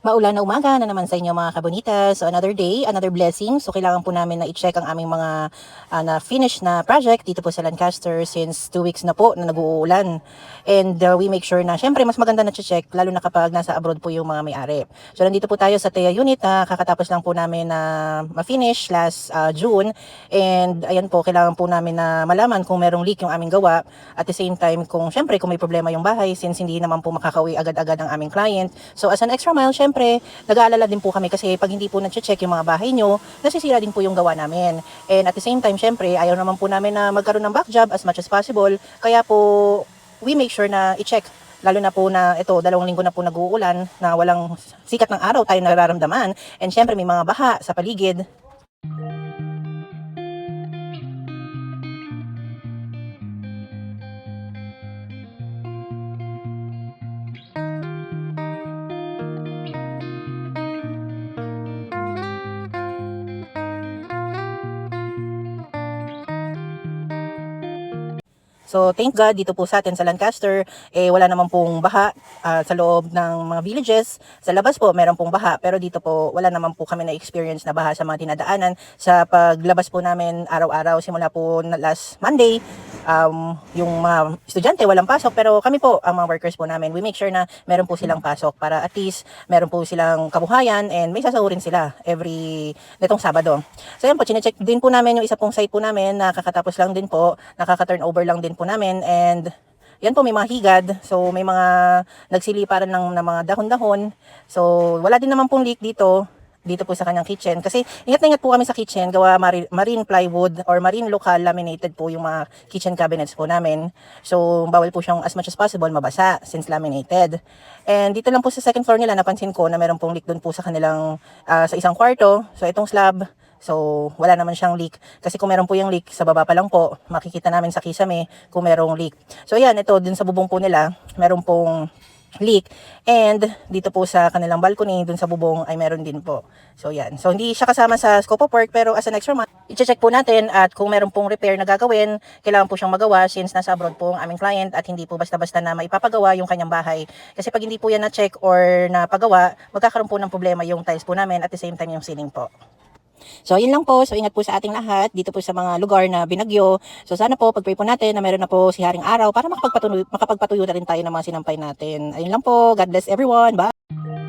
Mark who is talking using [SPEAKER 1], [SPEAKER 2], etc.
[SPEAKER 1] Maulan na umaga na naman sa inyo mga kabonita. So another day, another blessing. So kailangan po namin na i-check ang aming mga na finish na project dito po sa Lancaster since 2 weeks na po na nag-uulan. And we make sure na syempre mas maganda na check lalo na kapag nasa abroad po yung mga may-ari. So nandito po tayo sa TEA unit na kakatapos lang po namin na ma-finish last June. And ayan po, kailangan po namin na malaman kung merong leak yung aming gawa. At the same time, kung syempre kung may problema yung bahay since hindi naman po makakauwi agad-agad ang aming client. So as an extra mile, syempre nag-aalala din po kami kasi pag hindi po nag-check yung mga bahay nyo, nasisira din po yung gawa namin. And at the same time, syempre, ayaw naman po namin na magkaroon ng back job as much as possible. Kaya po, we make sure na i-check. Lalo na po na ito, 2 linggo na po nag-uulan na walang sikat ng araw tayo nararamdaman. And syempre, may mga baha sa paligid. So thank God dito po sa atin sa Lancaster, wala naman pong baha sa loob ng mga villages. Sa labas po meron pong baha, pero dito po wala naman po kami na-experience na baha sa mga tinadaanan. Sa paglabas po namin araw-araw simula po last Monday, yung mga estudyante walang pasok, pero kami po, ang mga workers po namin, we make sure na meron po silang pasok para at least meron po silang kabuhayan and may sasahurin sila every netong Sabado. So yan po, chinecheck din po namin yung isa pong site po namin na kakatapos lang din po, nakaka-turnover lang din po namin, and yan po may mga higad, so may mga nagsiliparan ng mga dahon-dahon. So wala din naman pong leak dito po sa kanyang kitchen. Kasi ingat na ingat po kami sa kitchen, gawa marine plywood or marine local laminated po yung mga kitchen cabinets po namin. So bawal po siyang as much as possible mabasa since laminated. And dito lang po sa second floor nila, napansin ko na meron pong leak doon po sa kanilang sa isang kwarto. So itong slab, so wala naman siyang leak. Kasi kung meron po yung leak, sa baba pa lang po, makikita namin sa kisame kung merong leak. So ayan, ito dun sa bubong po nila, meron pong leak. And dito po sa kanilang balcony, dun sa bubong ay meron din po. So yan. So hindi siya kasama sa scope of work, pero as an extra month, i-check po natin at kung meron pong repair na gagawin, kailangan po siyang magawa since nasa abroad po ang aming client at hindi po basta-basta na maipapagawa yung kanyang bahay. Kasi pag hindi po yan na-check or napagawa, magkakaroon po ng problema yung tiles po namin at the same time yung ceiling po. So, yun lang po. So, ingat po sa ating lahat dito po sa mga lugar na binagyo. So, sana po, pag-pray po natin na meron na po si Haring Araw para makapagpatuloy na rin tayo ng mga sinampay natin. Ayun lang po. God bless everyone. Bye!